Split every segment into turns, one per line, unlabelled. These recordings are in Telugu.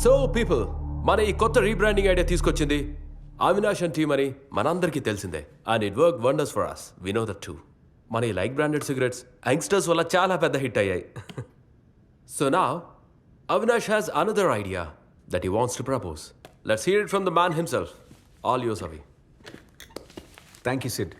సో పీపుల్, మన ఈ కొత్త రీబ్రాండింగ్ ఐడియా తీసుకొచ్చింది అవినాష్ అండ్ టీమ్ అని మనందరికీ తెలిసిందే. And it works wonders for us, we know that too. మన ఈ లైక్ బ్రాండెడ్ సిగరెట్స్ యంగ్స్టర్స్ వల్ల చాలా పెద్ద హిట్ అయ్యాయి. సో నా Avinash has another idea that he wants to propose. Let's hear it from the man himself. All yours అవి.
Thank you Sid.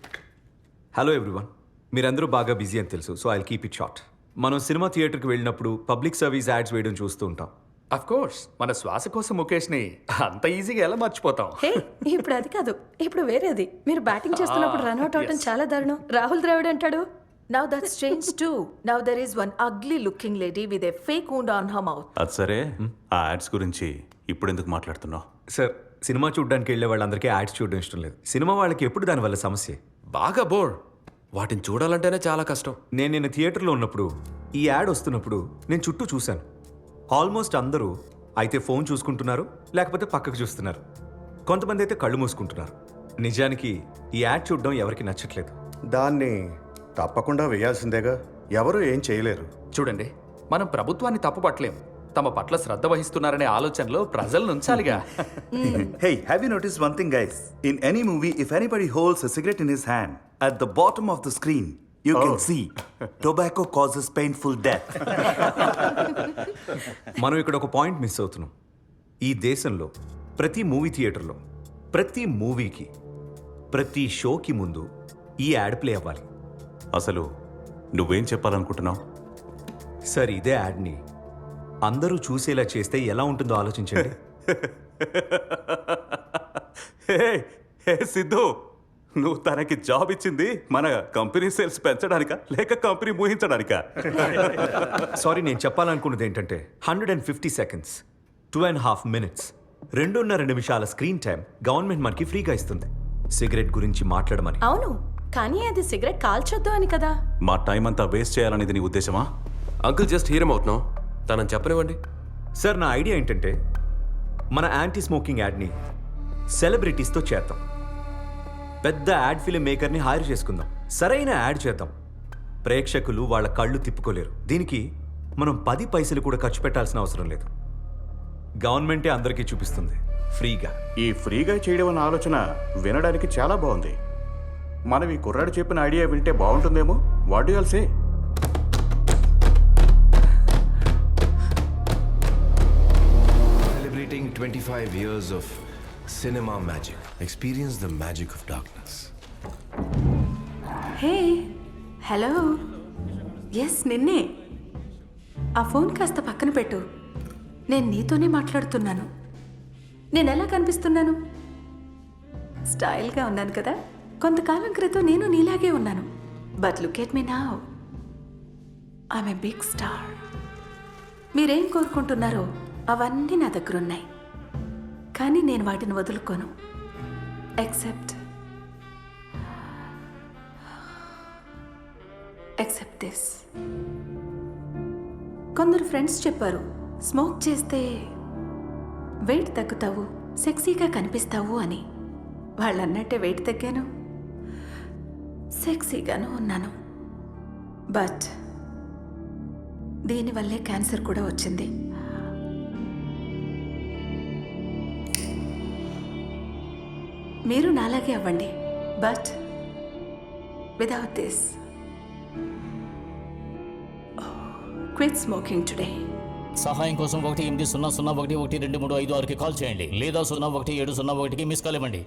Hello everyone. మీరందరూ బాగా బిజీ అని తెలుసు, so I'll keep it short. మనం సినిమా థియేటర్కి వెళ్ళినప్పుడు పబ్లిక్ సర్వీస్ యాడ్స్ వేయడం చూస్తూ ఉంటాం.
అఫ్ కోర్స్, మన శ్వాస కోసం ముఖేష్ని అంత ఈజీగా ఎలా మర్చిపోతాం?
హే, ఇప్పుడు అది కాదు, ఇప్పుడు వేరేది. మీరు బ్యాటింగ్ చేస్తున్నప్పుడు రన్అట్ అవటం చాలా దారుణం. రాహుల్ ద్రావిడ్ అంటాడు.
Now that's changed too. Now there is one ugly looking lady with a fake wound on her mouth.
అది సరే, ఆ యాడ్స్ గురించి ఇప్పుడు ఎందుకు మాట్లాడుతున్నావు?
సార్, సినిమా చూడడానికి వెళ్ళే వాళ్ళందరికీ యాడ్స్ చూడడం ఇష్టం లేదు. సినిమా వాళ్ళకి ఎప్పుడు దానివల్ల సమస్య.
బాగా బోర్. వాటిని చూడాలంటేనే చాలా కష్టం.
నేను నిన్న థియేటర్లో ఉన్నప్పుడు ఈ యాడ్ వస్తున్నప్పుడు నేను చుట్టూ చూశాను. ఆల్మోస్ట్ అందరూ అయితే ఫోన్ చూసుకుంటున్నారు, లేకపోతే పక్కకు చూస్తున్నారు. కొంతమంది అయితే కళ్ళు మూసుకుంటున్నారు. నిజానికి ఈ యాడ్ చూడడం ఎవరికి నచ్చట్లేదు.
దాన్ని తప్పకుండా వేయాల్సిందేగా, ఎవరు ఏం చేయలేరు.
చూడండి, మనం ప్రభుత్వాన్ని తప్పుపట్టలేం. తమ పట్ల శ్రద్ధ వహిస్తున్నారనే ఆలోచనలో ప్రజలను ఉంచాలిగా.
Hey, have you noticed one thing, guys? In any movie, if anybody holds a cigarette in his hand, at the bottom of the screen, you can see tobacco causes painful death.
మనం ఇక్కడ ఒక పాయింట్ మిస్ అవుతున్నాం. ఈ దేశంలో ప్రతి మూవీ థియేటర్లో ప్రతి మూవీకి ప్రతి షోకి ముందు ఈ యాడ్ ప్లే అవ్వాలి.
అసలు నువ్వేం చెప్పాలనుకుంటున్నావు?
సార్, ఇదే యాడ్ని అందరూ చూసేలా చేస్తే ఎలా ఉంటుందో ఆలోచించండి.
హే సిద్ధు, నువ్వు తనకి జాబ్ ఇచ్చింది మన కంపెనీ సేల్స్ పెంచడానికా లేక కంపెనీ మూహించడానికా?
సారీ, నేను చెప్పాలనుకున్నది ఏంటంటే 150 సెకండ్స్ 2.5 minutes 2.5 నిమిషాల స్క్రీన్ టైం గవర్నమెంట్ మనకి ఫ్రీగా ఇస్తుంది సిగరెట్ గురించి మాట్లాడమని.
అవును, కానీ అది సిగరెట్ కాల్చొద్దు అని కదా.
మా టైం అంతా వేస్ట్ చేయాలనేది నీ ఉద్దేశమా?
అంకుల్ జస్ట్ హీరం అవుతున్నాం, తనని చెప్పనివ్వండి.
సార్, నా ఐడియా ఏంటంటే మన యాంటీ స్మోకింగ్ యాడ్ని సెలబ్రిటీస్తో చేద్దాం. పెద్ద యాడ్ ఫిలిం మేకర్ని హైర్ చేసుకుందాం. సరైన యాడ్ చేద్దాం. ప్రేక్షకులు వాళ్ళ కళ్ళు తిప్పుకోలేరు. దీనికి మనం 10 పైసలు కూడా ఖర్చు పెట్టాల్సిన అవసరం లేదు. గవర్నమెంటే అందరికీ చూపిస్తుంది ఫ్రీగా.
ఈ ఫ్రీగా చేయడం అన్న ఆలోచన వినడానికి చాలా బాగుంది. మనం ఈ కుర్రాడు చెప్పిన ఐడియా వింటే బాగుంటుందేమో. What do you all say?
Celebrating 25 years of cinema magic. Experience the magic of darkness.
Hey, hello. Yes, నిన్నే. ఆ ఫోన్ కాస్త పక్కన పెట్టు. నేను నీతోనే మాట్లాడుతున్నాను. నేను ఎలా కనిపిస్తున్నాను? స్టైల్గా ఉన్నాను కదా. కొంతకాలం క్రితం నేను నీలాగే ఉన్నాను. But look at me now. I'm a big star. మీరేం కోరుకుంటున్నారో అవన్నీ నా దగ్గర ఉన్నాయి, కానీ నేను వాటిని వదులుకోను. Except this. కొందరు ఫ్రెండ్స్ చెప్పారు, స్మోక్ చేస్తే వెయిట్ తగ్గుతావు, సెక్సీగా కనిపిస్తావు అని. వాళ్ళన్నట్టే వెయిట్ తగ్గాను, సెక్సీగాను ఉన్నాను. బట్ దీనివల్లే క్యాన్సర్ కూడా వచ్చింది. మీరు నాలాగే అవ్వండి, but without this. Quit smoking today.
సహాయం కోసం 18001112356కి కాల్ చేయండి, లేదా 011701కి మిస్ కాల్ ఇవ్వండి.